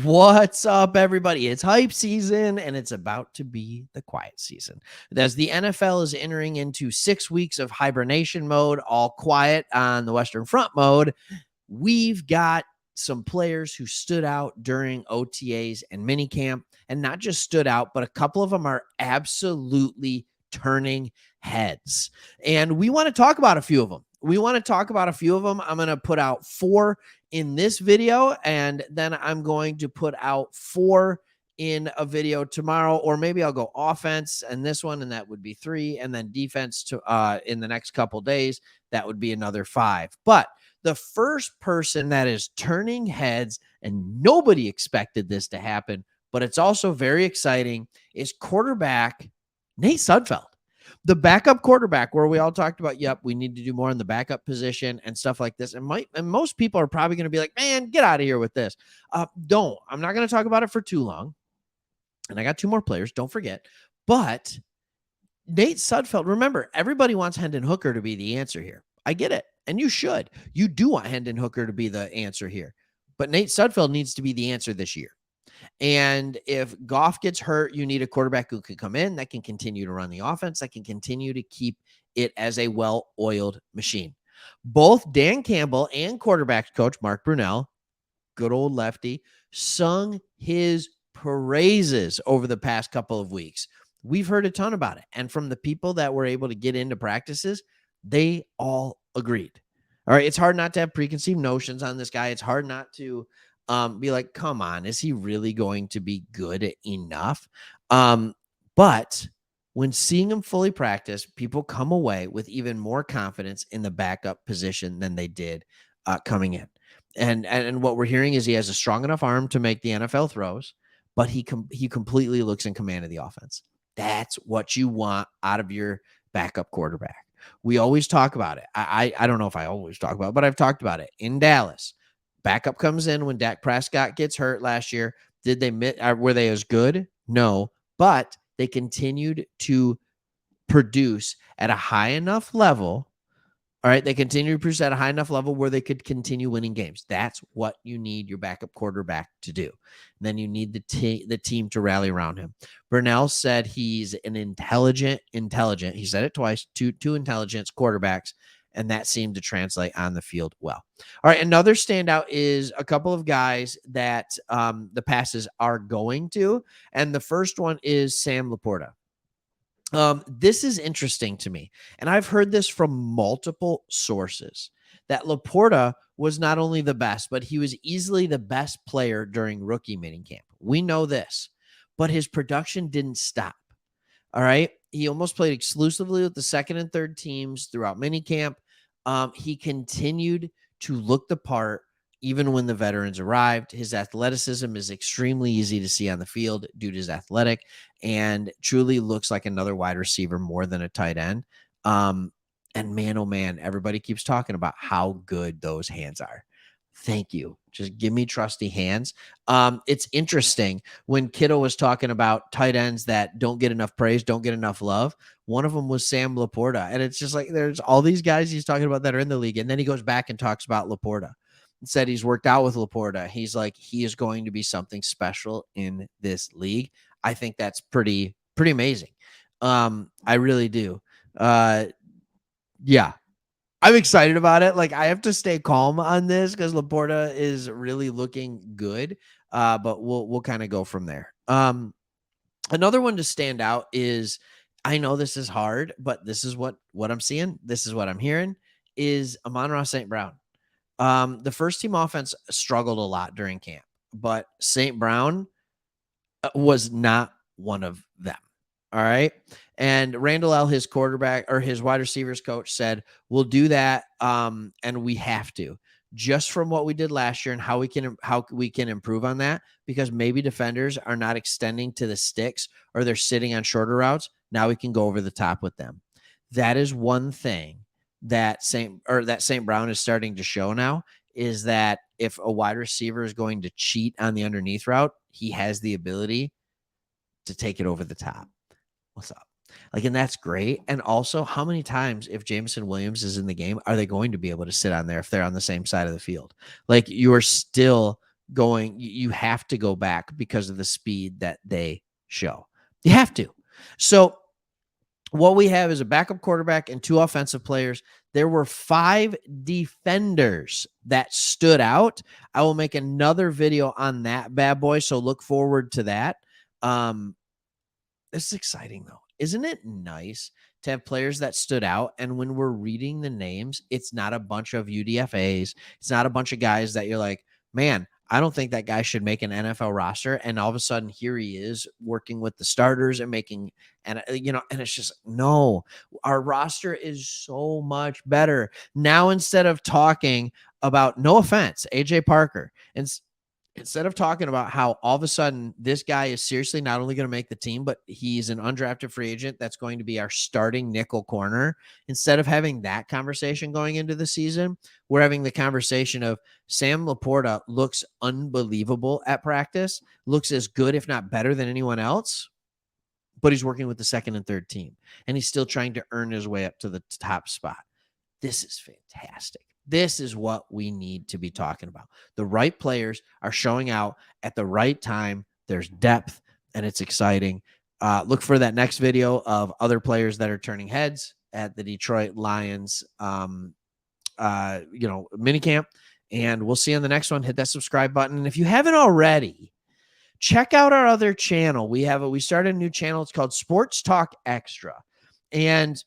What's up, everybody? It's hype season, and it's about to be the quiet season. As the NFL is entering into 6 weeks of hibernation mode, all quiet on the Western Front mode, we've got some players who stood out during OTAs and minicamp, and not just stood out, but a couple of them are absolutely turning heads. And we want to talk about a few of them. I'm going to put out 4 in this video, and then I'm going to put out 4 in a video tomorrow, or maybe I'll go offense and this one, and that would be 3, and then defense to in the next couple days, that would be another 5. But the first person that is turning heads, and nobody expected this to happen, but it's also very exciting, is quarterback Nate Sudfeld. The backup quarterback, where we all talked about, yep, we need to do more in the backup position and stuff like this. And most people are probably going to be like, man, get out of here with this. Don't. I'm not going to talk about it for too long. And I got 2 more players, don't forget. But Nate Sudfeld, remember, everybody wants Hendon Hooker to be the answer here. I get it. And you should. You do want Hendon Hooker to be the answer here. But Nate Sudfeld needs to be the answer this year. And if Goff gets hurt, you need a quarterback who can come in, that can continue to run the offense, that can continue to keep it as a well-oiled machine. Both Dan Campbell and quarterbacks coach Mark Brunell, good old lefty, sung his praises over the past couple of weeks. We've heard a ton about it. And from the people that were able to get into practices, they all agreed. All right. It's hard not to have preconceived notions on this guy. It's hard not to be like, come on, is he really going to be good enough? But when seeing him fully practice, people come away with even more confidence in the backup position than they did coming in. And what we're hearing is he has a strong enough arm to make the NFL throws, but he completely looks in command of the offense. That's what you want out of your backup quarterback. We always talk about it. I don't know if I always talk about it, but I've talked about it in Dallas. Backup comes in when Dak Prescott gets hurt last year. Were they as good? No, but they continued to produce at a high enough level. All right, they continue to produce at a high enough level where they could continue winning games. That's what you need your backup quarterback to do. And then you need the team to rally around him. Burnell said he's an intelligent. He said it twice. Two intelligence quarterbacks, and that seemed to translate on the field well. All right, another standout is a couple of guys that the passes are going to, and the first one is Sam Laporta. This is interesting to me, and I've heard this from multiple sources, that Laporta was not only the best, but he was easily the best player during rookie minicamp. We know this, but his production didn't stop. All right. He almost played exclusively with the second and third teams throughout minicamp. He continued to look the part even when the veterans arrived. His athleticism is extremely easy to see on the field. Dude is athletic and truly looks like another wide receiver more than a tight end. And man, oh man, everybody keeps talking about how good those hands are. Thank you. Just give me trusty hands. It's interesting when Kittle was talking about tight ends that don't get enough praise, don't get enough love. One of them was Sam Laporta. And it's just like, there's all these guys he's talking about that are in the league. And then he goes back and talks about Laporta. Said he's worked out with Laporta. He's like, he is going to be something special in this league. I think that's pretty amazing. I really do. Yeah, I'm excited about it. Like, I have to stay calm on this because Laporta is really looking good. But we'll kind of go from there. Another one to stand out is, I know this is hard, but this is what I'm seeing. This is what I'm hearing, is Amon-Ra St. Brown. The first team offense struggled a lot during camp, but St. Brown was not one of them. All right. And Randall L., his quarterback or his wide receivers coach, said, we'll do that. And we have to, just from what we did last year and how we can improve on that, because maybe defenders are not extending to the sticks or they're sitting on shorter routes. Now we can go over the top with them. That is one thing that St. Brown is starting to show now, is that if a wide receiver is going to cheat on the underneath route, he has the ability to take it over the top. What's up? Like, and that's great. And also, how many times, if Jameson Williams is in the game, are they going to be able to sit on there if they're on the same side of the field? Like, you are still going, you have to go back because of the speed that they show. You have to. So what we have is a backup quarterback and 2 offensive players. There were 5 defenders that stood out. I will make another video on that bad boy, so look forward to that. This is exciting though. Isn't it nice to have players that stood out? And when we're reading the names, it's not a bunch of UDFAs. It's not a bunch of guys that you're like, man, I don't think that guy should make an NFL roster. And all of a sudden, here he is working with the starters and making, and and it's just no, our roster is so much better now. Instead of talking about, no offense, AJ Parker, and instead of talking about how all of a sudden this guy is seriously not only going to make the team, but he's an undrafted free agent that's going to be our starting nickel corner. Instead of having that conversation going into the season, we're having the conversation of Sam Laporta looks unbelievable at practice, looks as good, if not better than anyone else, but he's working with the second and third team, and he's still trying to earn his way up to the top spot. This is fantastic. This is what we need to be talking about. The right players are showing out at the right time. There's depth, and it's exciting. Look for that next video of other players that are turning heads at the Detroit Lions, minicamp. And we'll see you on the next one. Hit that subscribe button. And if you haven't already, check out our other channel. We started a new channel. It's called Sports Talk Extra. And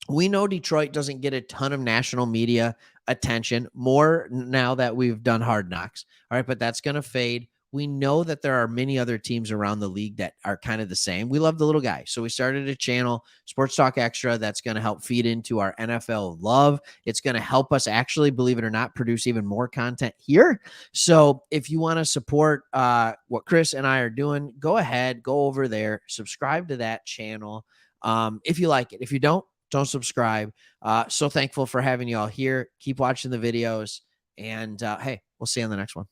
we know Detroit doesn't get a ton of national media attention, more now that we've done Hard Knocks. All right, but that's going to fade. We know that there are many other teams around the league that are kind of the same. We love the little guy. So we started a channel, Sports Talk Extra, that's going to help feed into our NFL love. It's going to help us actually, believe it or not, produce even more content here. So if you want to support what Chris and I are doing, go ahead, go over there, subscribe to that channel if you like it. If you don't subscribe. So thankful for having you all here. Keep watching the videos. And hey, we'll see you on the next one.